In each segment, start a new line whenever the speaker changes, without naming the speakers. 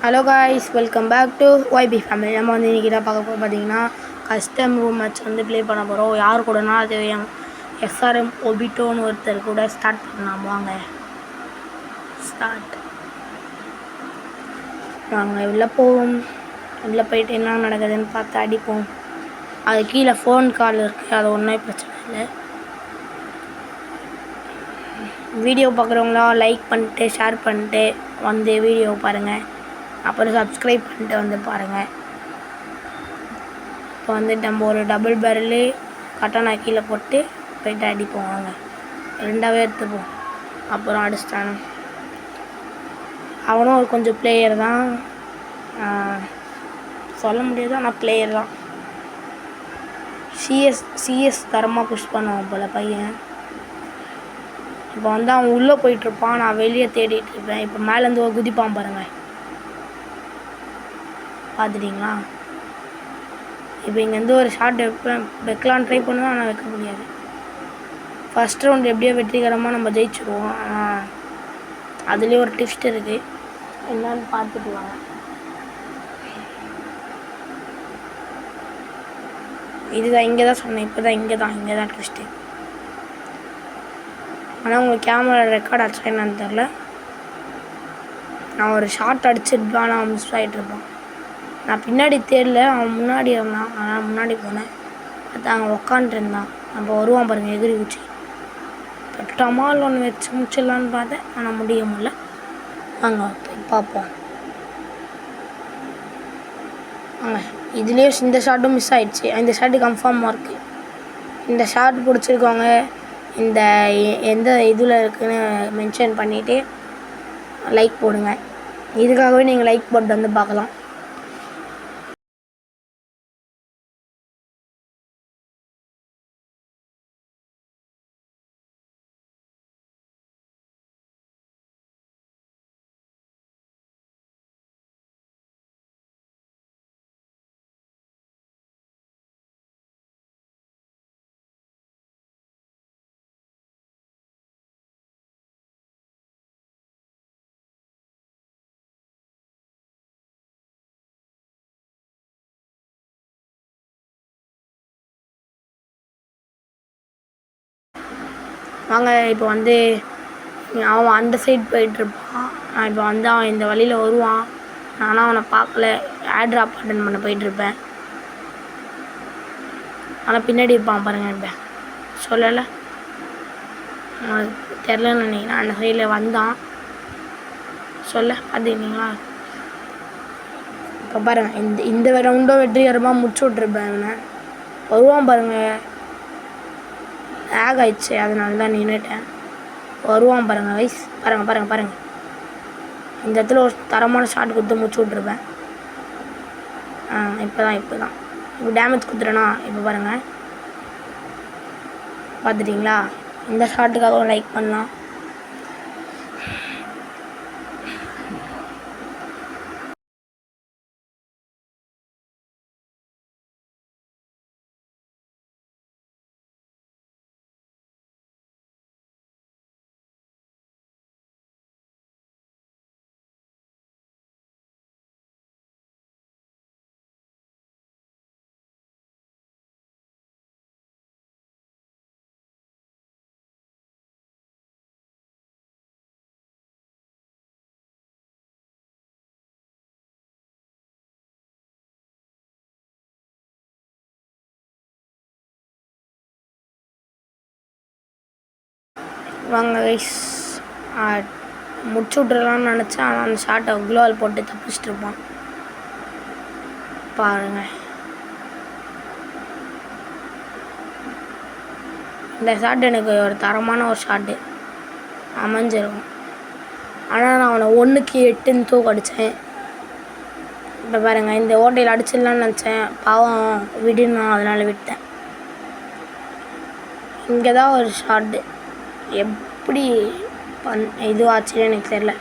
Hello guys, welcome back to YB family. நம்ம வந்து இன்றைக்கி தான் பார்க்க போகிறோம் பார்த்தீங்கன்னா, கஸ்டம் ரூம் மேட்ச் வந்து ப்ளே பண்ண போகிறோம். யார் கூடனா அது எஸ்ஆர்எம் ஒபிட்டோன்னு ஒருத்தர் கூட ஸ்டார்ட் பண்ணலாம். வாங்க உள்ளே போவோம். உள்ளே போயிட்டு என்ன நடக்குதுன்னு பார்த்து அடிப்போம். அது கீழே ஃபோன் கால் இருக்குது, அது ஒன்றும் பிரச்சனை இல்லை. வீடியோ பார்க்குறவங்களா லைக் பண்ணிட்டு ஷேர் பண்ணிட்டு வந்து வீடியோ பாருங்கள். அப்புறம் சப்ஸ்கிரைப் பண்ணிட்டு வந்து பாருங்கள். இப்போ வந்து நம்ம ஒரு டபுள் பேரலு கட்டானா கீழே போட்டு போய்ட்டு அடிப்போம். வாங்க ரெண்டாவே எடுத்துப்போம். அப்புறம் அடிச்சிட்டானு அவனும் ஒரு கொஞ்சம் பிளேயர் தான், சொல்ல முடியாது, ஆனால் பிளேயர் தான். சிஎஸ் தரமாக புஷ் பண்ணுவான் போல் பையன். இப்போ வந்து அவன் உள்ளே போயிட்டுருப்பான், நான் வெளியே தேடிட்டுருப்பேன். இப்போ மேலேருந்து ஒரு குதிப்பான் பாருங்கள், பார்த்துட்டிங்களா? இப்போ இங்கேருந்து ஒரு ஷார்ட் வைக்கலான்னு ட்ரை பண்ணுவேன், ஆனால் வைக்க முடியாது. ஃபஸ்ட் ரவுண்ட் எப்படியோ வெற்றிகரமாக நம்ம ஜெயிச்சிடுவோம். ஆனால் அதுலேயே ஒரு ட்விஸ்ட் இருக்குது, என்னன்னு பார்த்துட்டு வாங்க. இதுதான், இங்கே தான் சொன்னேன், இப்போ தான் இங்கே தான் ட்விஸ்ட்டு. ஆனால் உங்களுக்கு கேமரா ரெக்கார்ட் ஆச்சா என்னன்னு தெரில. நான் ஒரு ஷார்ட் அடிச்சிருப்பேன், ஆனால் அவன் மிஸ் ஆகிட்டுருப்பான். நான் பின்னாடி தேடல, அவன் முன்னாடி இருந்தான். ஆனால் முன்னாடி போனேன், பார்த்தா அங்கே உக்காண்ட்ருந்தான். நம்ம வருவான் பாருங்கள் எகிரி குச்சி. டமால் ஒன்று வச்சு முடிச்சிடலான்னு பார்த்தேன், ஆனால் முடிய முடியல. வாங்க போய் பார்ப்போம். வாங்க, இதுலேயே இந்த ஷார்ட்டும் மிஸ் ஆகிடுச்சு. இந்த ஷார்ட்டு கன்ஃபார்மாக இருக்குது. இந்த ஷார்ட் பிடிச்சிருக்கவங்க இந்த எந்த இதில் இருக்குதுன்னு மென்ஷன் பண்ணிவிட்டு லைக் போடுங்க. இதுக்காகவே நீங்கள் லைக் போட்டு வந்து பார்க்கலாம். வாங்க, இப்போ வந்து அவன் அந்த சைடு போயிட்டுருப்பான். இப்போ வந்து அவன் இந்த வழியில் வருவான். நானும் அவனை பார்க்கல, ஏர் ட்ராப் அட்டன் பண்ண போயிட்டுருப்பேன். ஆனால் பின்னாடி இருப்பான் பாருங்கள். இப்போ சொல்லலை, தெரிலன்னு நினைக்கிறேன். அந்த சைடில் வந்தான், பார்த்துக்கிட்டீங்களா? இப்போ பாருங்கள், இந்த ரவுண்டும் வெற்றிகரமாக முடிச்சு விட்ருப்பேன். அவனை வருவான் பாருங்கள், லேக் ஆயிடுச்சு, அதனால தான் நின்றுட்டேன். வருவான் பாருங்கள் வைஸ், பாருங்கள். இந்த இடத்துல ஒரு தரமான ஷாட் கொடுத்து முடிச்சு விட்ருப்பேன். இப்போ தான் இப்போ டேமேஜ் கொடுத்துட்டேன்னா. இப்போ பாருங்கள், பார்த்துட்டிங்களா? இந்த ஷாட்டுக்காக லைக் பண்ணலாம். வாங்க கைஸ், முடிச்சு விட்றலான்னு நினச்சேன். ஆனால் அந்த ஷார்ட்டை குளோவால் போட்டு தப்பிச்சிட்டு இருப்பான் பாருங்கள். இந்த ஷாட் எனக்கு ஒரு தரமான ஒரு ஷாட்டு அமைஞ்சிருக்கும். ஆனால் நான் அவனை 1-8 தூக்கடித்தேன். இப்போ பாருங்கள், இந்த ஓட்டையில் அடிச்சிடலான்னு நினச்சேன். பாவம் விடுனா, அதனால் விட்டேன். இங்கே தான் ஒரு ஷாட்டு எப்படி இதுவாச்சுன்னு எனக்கு தெரில.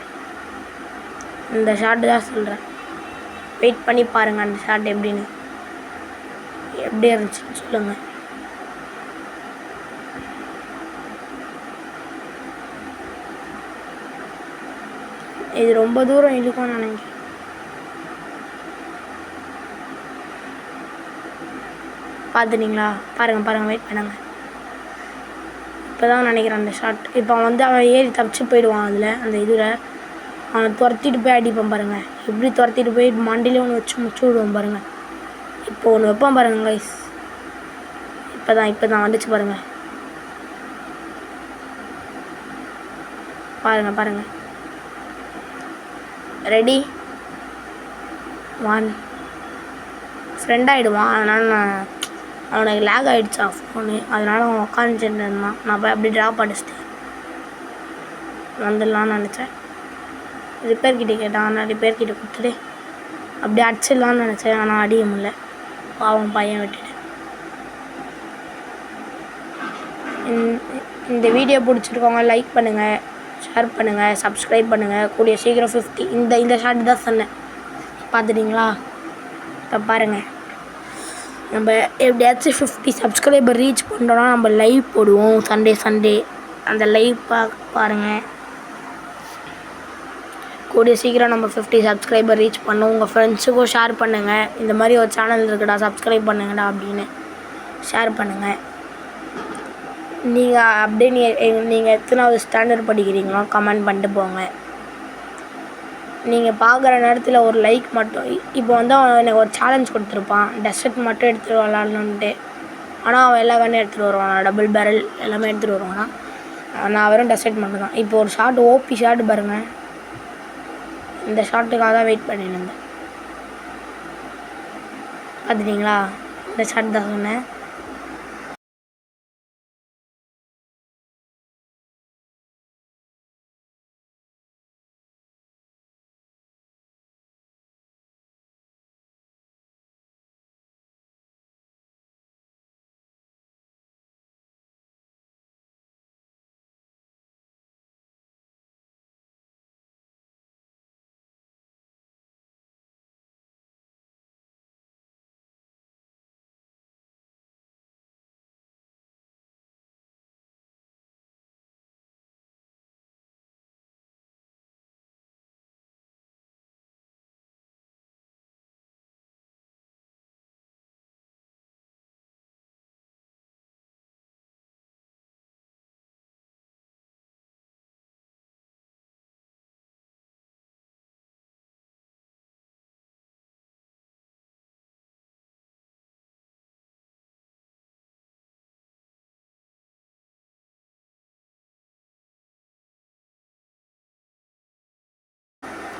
இந்த ஷாட்டு தான் சொல்கிறேன், வெயிட் பண்ணி பாருங்கள் அந்த ஷாட் எப்படி இருந்துச்சுன்னு சொல்லுங்கள். இது ரொம்ப தூரம் இழுக்கும்னு நினைக்கிறேன். பார்த்துட்டிங்களா? பாருங்கள் வெயிட் பண்ணுங்கள். இப்போ தான் நினைக்கிறேன் அந்த ஷாட். இப்போ அவன் ஏறி தப்பிச்சு போயிடுவான். அந்த இதில் அவனை துரத்திட்டு போய் அடிப்பான் பாருங்கள். எப்படி துரத்திட்டு போய் மண்டிலே ஒன்று வச்சு முடிச்சு விடுவான் பாருங்கள். இப்போ ஒன்று வைப்பான் பாருங்கள் கைஸ். இப்போ தான் வந்துச்சு பாருங்கள். பாருங்கள். ரெடி 1. ஃப்ரெண்ட் ஆகிடுவான். அதனால் அவனுக்கு லேக் ஆகிடுச்சா ஃபோனு. அதனால் அவன் உட்காந்துட்டு இருந்தான். நான் போய் அப்படி ட்ராப் அடிச்சிட்டேன். வந்துடலான்னு நினச்சேன். ரிப்பேர் கிட்டே கேட்டான். ஆனால் ரிப்பேர் கிட்டே கொடுத்துட்டு அப்படியே அடிச்சிடலான்னு நினச்சேன். ஆனால் அடிய முடியல. பாவம் பையன் விட்டுட்டேன். இந்த வீடியோ பிடிச்சிருக்கவங்க லைக் பண்ணுங்கள், ஷேர் பண்ணுங்கள், சப்ஸ்கிரைப் பண்ணுங்கள். கூடிய சீக்கிரம் 50 இந்த ஷார்ட் தான் சொன்னேன். பார்த்துட்டிங்களா? இப்போ பாருங்கள், நம்ம எப்படியாச்சும் 50 சப்ஸ்கிரைபர் ரீச் பண்ணுறோன்னா நம்ம லைவ் போடுவோம் சண்டே. அந்த லைவ் பாருங்கள். கூடிய சீக்கிரம் நம்ம 50 சப்ஸ்கிரைபர் ரீச் பண்ணோம். உங்கள் ஃப்ரெண்ட்ஸுக்கும் ஷேர் பண்ணுங்கள். இந்த மாதிரி ஒரு சேனல் இருக்குடா, சப்ஸ்கிரைப் பண்ணுங்கடா அப்படின்னு ஷேர் பண்ணுங்கள். நீங்கள் அப்படியே நீங்கள் எத்தனாவது ஸ்டாண்டர்ட் படிக்கிறீங்களோ கமெண்ட் பண்ணிட்டு போங்க. நீங்கள் பார்க்குற நேரத்தில் ஒரு லைக் மட்டும். இப்போ அவன் எனக்கு ஒரு சேலஞ்ச் கொடுத்துருப்பான், டெசர்ட் மட்டும் எடுத்துகிட்டு வரலான்ட்டு. ஆனால் அவன் எல்லா கண்ணையும் எடுத்துகிட்டு வருவான். டபுள் பேரல் எல்லாமே எடுத்துகிட்டு வருவானா. நான் வெறும் டெசர்ட் மட்டும் தான். இப்போ ஒரு ஷார்ட் ஓபி ஷார்ட் பாருங்கள். இந்த ஷார்ட்டுக்காக தான் வெயிட் பண்ணிட்டு இருந்தேன். பார்த்துட்டிங்களா? இந்த ஷார்ட் தான் சொன்னேன்.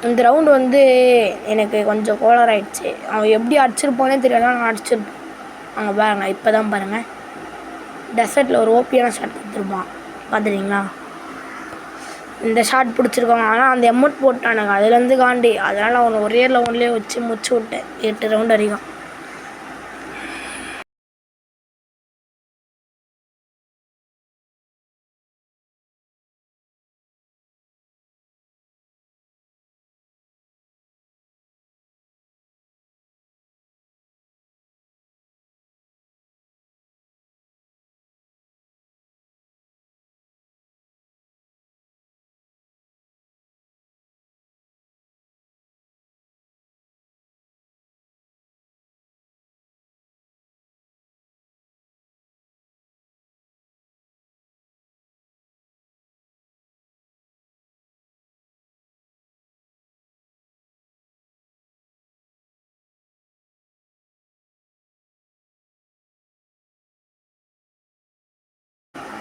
இந்த ரவுண்டு எனக்கு கொஞ்சம் கோளாறு ஆகிடுச்சு. அவன் எப்படி அடிச்சிருப்பானே தெரியல. நான் அடிச்சிருப்பேன். அங்கே பாருங்கள், இப்போ தான் பாருங்கள், டெசர்ட்டில் ஒரு ஓபியான ஷாட் கொடுத்துருப்பான். பார்த்துட்டிங்களா? இந்த ஷாட் பிடிச்சிருக்காங்க. ஆனால் அந்த எமௌண்ட் போட்டானுங்க, அதுலேருந்து காண்டி. அதனால் அவனை ஒரே ரவுண்ட்லேயே வச்சு முடிச்சு விட்டேன் 8 ரவுண்டு வரைக்கும்.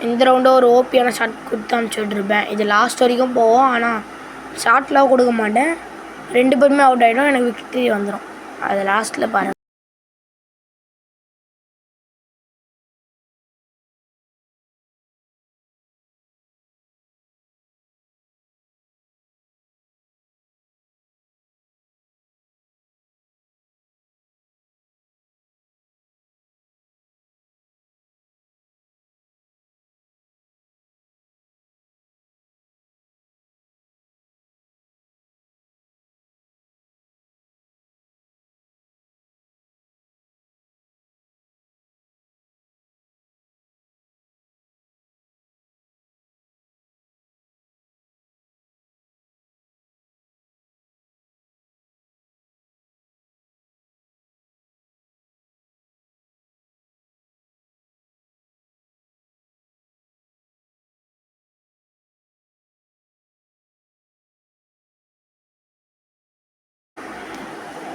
இந்த ரவுண்டை ஒரு ஓபியான ஷாட் கொடுத்து அனுப்பிச்சி விட்ருப்பேன். இது லாஸ்ட் வரைக்கும் போவோம். ஆனால் ஷார்ட்லாம் கொடுக்க மாட்டேன். 2 பேருமே அவுட் ஆகிடும். எனக்கு விக்டரி வந்துடும். அது லாஸ்ட்டில் பாருங்கள்.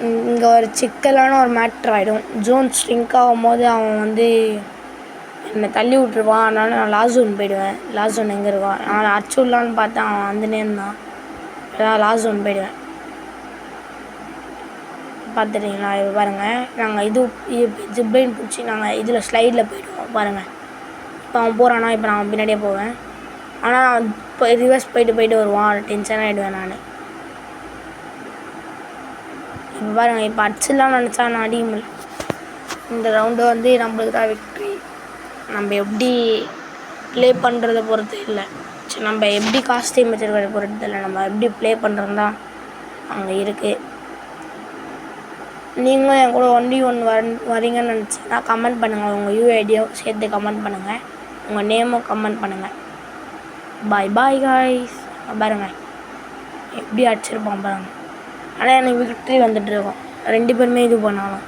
இங்கே ஒரு சிக்கலான ஒரு மேட்ரு ஆகிடும். ஜோன் ஸ்ட்ரிங்க் ஆகும்போது அவன் வந்து என்னை தள்ளி விட்ருவான். அதனால நான் லாஸ்ட் ஜோன் போயிடுவேன். லாஸ்ட் ஜோன் எங்கே இருக்கான், நான் அடிச்சு விடலான்னு பார்த்தா அவன் வந்துனே இருந்தான். அதான் லாஸ்ட் ஜோன் போயிடுவேன். பார்த்துட்டிங்களா? இப்போ பாருங்கள், நாங்கள் இது ஜிப்லைன் பிடிச்சி நாங்கள் இதில் ஸ்லைடில் போயிடுவோம் பாருங்கள். இப்போ அவன் போகிறானா, இப்போ நான் பின்னாடியே போவேன். ஆனால் இப்போ ரிவர்ஸ் போயிட்டு வருவான். டென்ஷன் ஆகிடுவேன் நான். இப்போ பாருங்கள், இப்போ அடிச்சிடலாம்னு நினச்சா நான் அடிக்க முடியல. இந்த ரவுண்டு வந்து நம்மளுக்கு தான் விக்ட்ரி. நம்ம எப்படி ப்ளே பண்ணுறதை பொறுத்து இல்லை, சரி நம்ம எப்படி காஸ்டியூம் வச்சுருக்கிறத பொறுத்து இல்லை, நம்ம எப்படி ப்ளே பண்ணுறது தான் அங்கே இருக்குது. நீங்களும் என் கூட 1v1 வரீங்கன்னு நினச்சிங்கன்னா கமெண்ட் பண்ணுங்கள். உங்கள் யூஐடியும் சேர்த்து கமெண்ட் பண்ணுங்கள், உங்கள் நேமும் கமெண்ட் பண்ணுங்கள். பாய் பாய் காய்ஸ். பாருங்கள் எப்படி அடிச்சிருப்பான் பாருங்கள். ஆனால் எனக்கு விக்ட்ரி வந்துட்டுருக்கோம் 2 பேருமே இது பண்ணாலும்.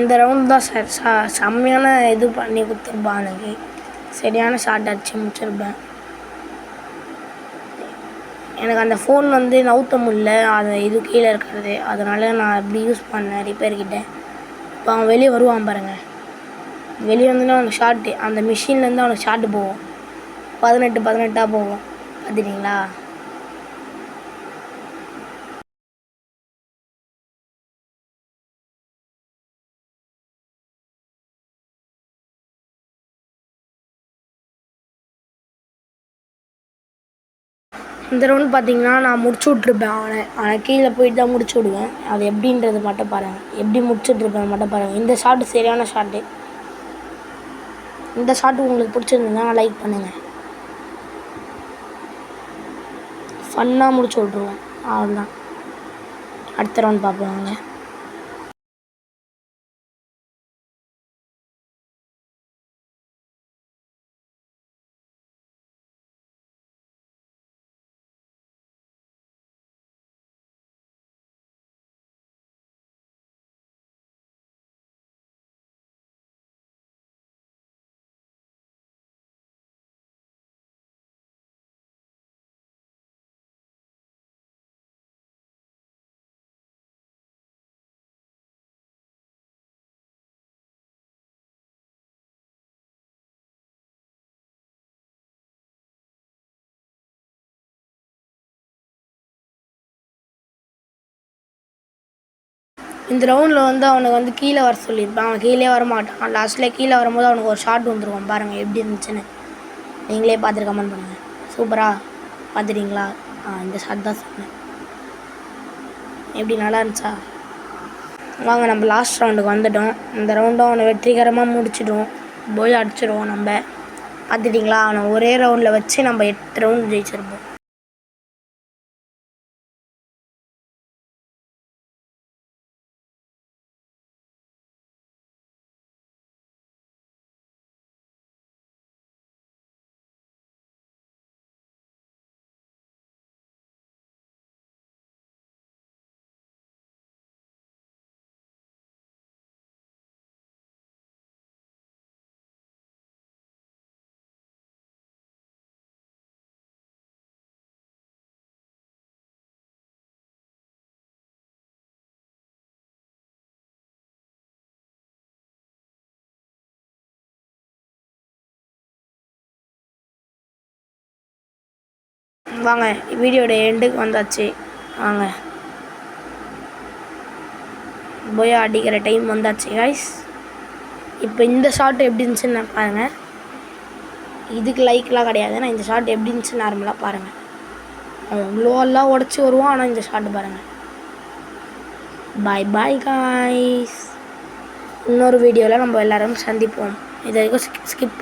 இந்த ரவுண்ட் தான் செம்மையான இது பண்ணி கொடுத்துருப்பான். எனக்கு சரியான ஷாட் அடிச்சு முடிச்சிருப்பேன். எனக்கு அந்த ஃபோன் வந்து நவுத்த முடியல, அது இது கீழே இருக்கிறது. அதனால் நான் அப்படி யூஸ் பண்ணேன் ரிப்பேர்கிட்ட. இப்போ அவன் வெளியே வருவான் பாருங்கள். வெளியே வந்துன்னா அவனுக்கு ஷார்ட்டு, அந்த மிஷின்லேருந்து அவனுக்கு ஷார்ட்டு போகும். 18 போகும். பார்த்துட்டிங்களா? இந்த ரவுண்ட் பார்த்தீங்கன்னா நான் முடிச்சு விட்ருப்பேன். அவனை கீழே போயிட்டு தான் முடிச்சு விடுவேன். அது எப்படின்றது மட்டும் பாருங்கள், எப்படி முடிச்சுட்ருப்பேன் மட்டும் பாருங்கள். இந்த ஷாட்டு சரியான ஷாட்டு. இந்த ஷாட்டு உங்களுக்கு பிடிச்சிருந்ததுன்னா லைக் பண்ணுங்கள். ஃபன்னாக முடிச்சு விட்ருவோம். அவ்வளோதான். அடுத்த ரவுண்ட் பார்ப்போங்க. இந்த ரவுண்டில் வந்து அவனுக்கு வந்து கீழே வர சொல்லியிருப்பான். அவன் கீழே வர மாட்டான். லாஸ்ட்டில் கீழே வரும்போது அவனுக்கு ஒரு ஷாட் வந்துருவான். பாருங்கள் எப்படி இருந்துச்சுன்னு நீங்களே பார்த்துட்டு கமெண்ட் பண்ணுங்கள். சூப்பராக பார்த்துட்டிங்களா? இந்த ஷாட் தான் சொன்னேன். எப்படி நல்லா இருந்துச்சா? வாங்க நம்ம லாஸ்ட் ரவுண்டுக்கு வந்துட்டோம். இந்த ரவுண்டும் அவனை வெற்றிகரமாக முடிச்சிடுவோம். போய் அடிச்சிடுவோம் நம்ம. பார்த்துட்டிங்களா? அவனை ஒரே ரவுண்டில் வச்சு நம்ம 8 ரவுண்டு ஜெயிச்சிருப்போம். வாங்க வீடியோட எண்டுக்கு வந்தாச்சு. வாங்க போய் அடிக்கிற டைம் வந்தாச்சு காய்ஸ். இப்போ இந்த ஷாட் எப்படி இருந்துச்சுன்னு பாருங்கள். இதுக்கு லைக்லாம் கிடையாது. நான் இந்த ஷாட் எப்படி இருந்துச்சு நார்மலாக பாருங்கள். அவன் க்ளோவெல்லாம் உடச்சி வருவான். ஆனால் இந்த ஷாட் பாருங்கள். பாய் பாய் காய்ஸ். இன்னொரு வீடியோவில் நம்ம எல்லோரும் சந்திப்போம். இது வரைக்கும் ஸ்கிப்